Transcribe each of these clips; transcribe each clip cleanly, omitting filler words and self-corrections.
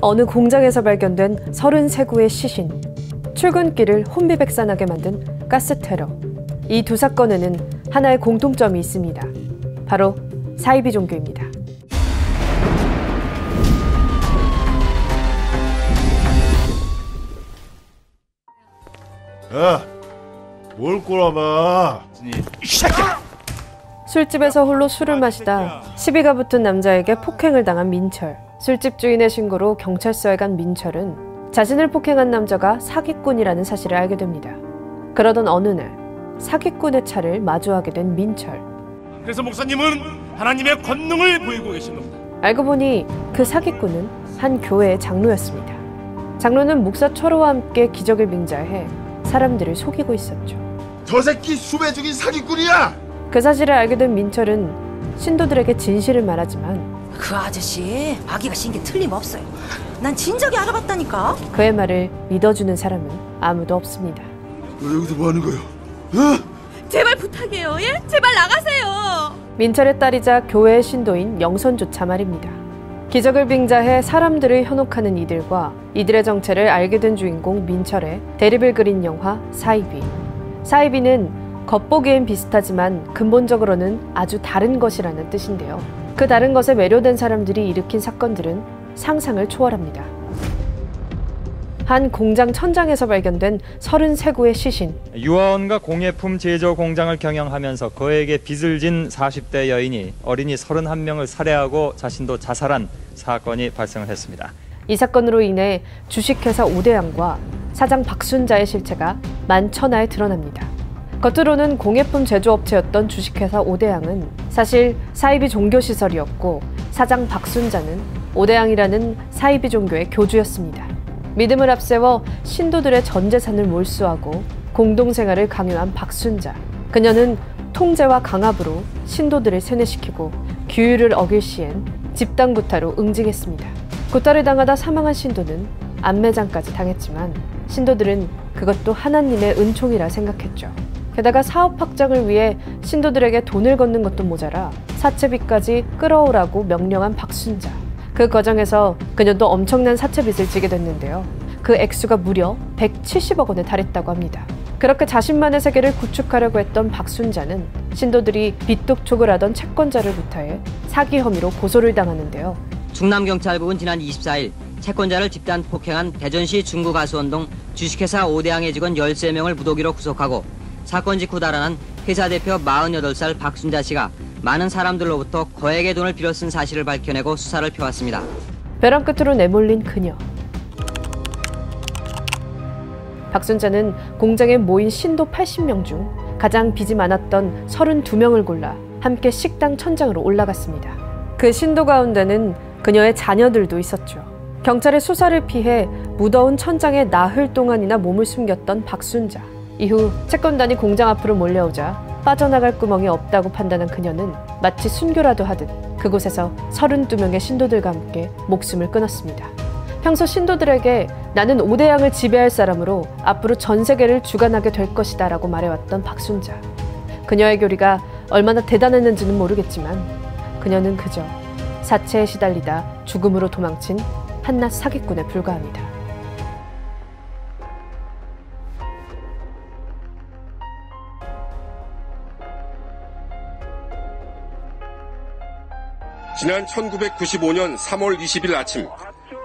어느 공장에서 발견된 33구의 시신, 출근길을 혼비백산하게 만든 가스 테러. 이 두 사건에는 하나의 공통점이 있습니다. 바로 사이비 종교입니다. 야, 뭘 꼬라봐. 술집에서 홀로 술을 마시다 시비가 붙은 남자에게 폭행을 당한 민철. 술집 주인의 신고로 경찰서에 간 민철은 자신을 폭행한 남자가 사기꾼이라는 사실을 알게 됩니다. 그러던 어느 날 사기꾼의 차를 마주하게 된 민철. 그래서 목사님은 하나님의 권능을 보이고 계신 겁니다. 알고 보니 그 사기꾼은 한 교회의 장로였습니다. 장로는 목사 철호와 함께 기적을 빙자해 사람들을 속이고 있었죠. 저 새끼 수배 중인 사기꾼이야! 그 사실을 알게 된 민철은 신도들에게 진실을 말하지만 그 아저씨 아기가 신 게 틀림없어요. 난 진작에 알아봤다니까. 그의 말을 믿어주는 사람은 아무도 없습니다. 너 여기서 뭐 하는 거야? 제발 부탁해요. 예? 제발 나가세요. 민철의 딸이자 교회의 신도인 영선조차 말입니다. 기적을 빙자해 사람들을 현혹하는 이들과 이들의 정체를 알게 된 주인공 민철의 대립을 그린 영화 사이비. 사이비는 겉보기엔 비슷하지만 근본적으로는 아주 다른 것이라는 뜻인데요. 그 다른 것에 매료된 사람들이 일으킨 사건들은 상상을 초월합니다. 한 공장 천장에서 발견된 33구의 시신. 유아원과 공예품 제조 공장을 경영하면서 그에게 빚을 진 40대 여인이 어린이 31명을 살해하고 자신도 자살한 사건이 발생을 했습니다. 이 사건으로 인해 주식회사 오대양과 사장 박순자의 실체가 만천하에 드러납니다. 겉으로는 공예품 제조업체였던 주식회사 오대양은 사실 사이비 종교시설이었고 사장 박순자는 오대양이라는 사이비 종교의 교주였습니다. 믿음을 앞세워 신도들의 전 재산을 몰수하고 공동생활을 강요한 박순자. 그녀는 통제와 강압으로 신도들을 세뇌시키고 규율을 어길 시엔 집단 구타로 응징했습니다. 구타를 당하다 사망한 신도는 안매장까지 당했지만 신도들은 그것도 하나님의 은총이라 생각했죠. 게다가 사업 확장을 위해 신도들에게 돈을 걷는 것도 모자라 사채빚까지 끌어오라고 명령한 박순자. 그 과정에서 그녀도 엄청난 사채빚을 지게 됐는데요. 그 액수가 무려 170억 원에 달했다고 합니다. 그렇게 자신만의 세계를 구축하려고 했던 박순자는 신도들이 빚독촉을 하던 채권자를 구타해 사기 혐의로 고소를 당하는데요. 충남경찰국은 지난 24일 채권자를 집단 폭행한 대전시 중구가수원동 주식회사 오대양의 직원 13명을 무더기로 구속하고 사건 직후 달아난 회사 대표 48살 박순자 씨가 많은 사람들로부터 거액의 돈을 빌어 쓴 사실을 밝혀내고 수사를 펴왔습니다. 벼랑 끝으로 내몰린 그녀. 박순자는 공장에 모인 신도 80명 중 가장 빚이 많았던 32명을 골라 함께 식당 천장으로 올라갔습니다. 그 신도 가운데는 그녀의 자녀들도 있었죠. 경찰의 수사를 피해 무더운 천장에 나흘 동안이나 몸을 숨겼던 박순자. 이후 채권단이 공장 앞으로 몰려오자 빠져나갈 구멍이 없다고 판단한 그녀는 마치 순교라도 하듯 그곳에서 32명의 신도들과 함께 목숨을 끊었습니다. 평소 신도들에게 나는 오대양을 지배할 사람으로 앞으로 전 세계를 주관하게 될 것이다 라고 말해왔던 박순자. 그녀의 교리가 얼마나 대단했는지는 모르겠지만 그녀는 그저 사채에 시달리다 죽음으로 도망친 한낱 사기꾼에 불과합니다. 지난 1995년 3월 20일 아침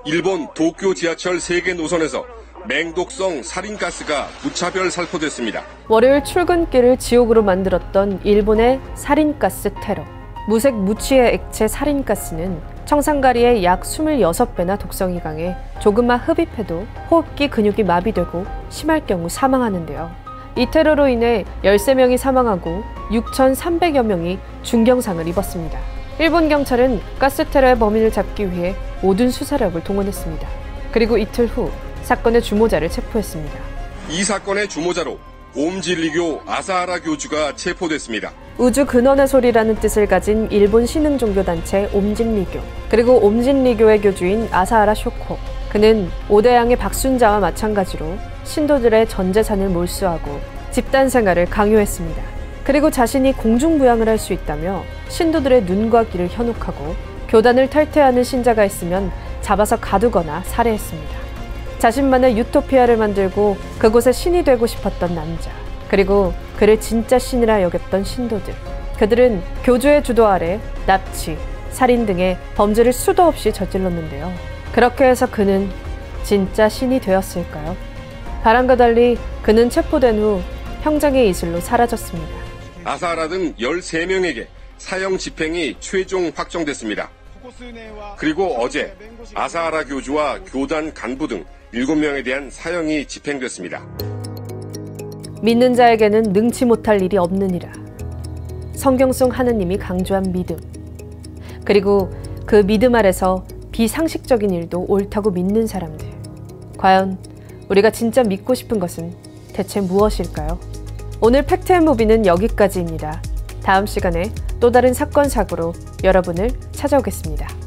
일본 도쿄 지하철 3개 노선에서 맹독성 살인가스가 무차별 살포됐습니다. 월요일 출근길을 지옥으로 만들었던 일본의 살인가스 테러. 무색 무취의 액체 살인가스는 청산가리의 약 26배나 독성이 강해 조금만 흡입해도 호흡기 근육이 마비되고 심할 경우 사망하는데요. 이 테러로 인해 13명이 사망하고 6,300여 명이 중경상을 입었습니다. 일본 경찰은 가스 테러의 범인을 잡기 위해 모든 수사력을 동원했습니다. 그리고 이틀 후 사건의 주모자를 체포했습니다. 이 사건의 주모자로 옴진리교 아사하라 교주가 체포됐습니다. 우주 근원의 소리라는 뜻을 가진 일본 신흥 종교단체 옴진리교, 그리고 옴진리교의 교주인 아사하라 쇼코. 그는 오대양의 박순자와 마찬가지로 신도들의 전 재산을 몰수하고 집단 생활을 강요했습니다. 그리고 자신이 공중부양을 할 수 있다며 신도들의 눈과 귀를 현혹하고 교단을 탈퇴하는 신자가 있으면 잡아서 가두거나 살해했습니다. 자신만의 유토피아를 만들고 그곳의 신이 되고 싶었던 남자, 그리고 그를 진짜 신이라 여겼던 신도들. 그들은 교주의 주도 아래 납치, 살인 등의 범죄를 수도 없이 저질렀는데요. 그렇게 해서 그는 진짜 신이 되었을까요? 바람과 달리 그는 체포된 후 형장의 이슬로 사라졌습니다. 아사하라 등 13명에게 사형 집행이 최종 확정됐습니다. 그리고 어제 아사하라 교주와 교단 간부 등 7명에 대한 사형이 집행됐습니다. 믿는 자에게는 능치 못할 일이 없느니라. 성경 속 하느님이 강조한 믿음. 그리고 그 믿음 아래서 비상식적인 일도 옳다고 믿는 사람들. 과연 우리가 진짜 믿고 싶은 것은 대체 무엇일까요? 오늘 팩트앤무비는 여기까지입니다. 다음 시간에 또 다른 사건 사고로 여러분을 찾아오겠습니다.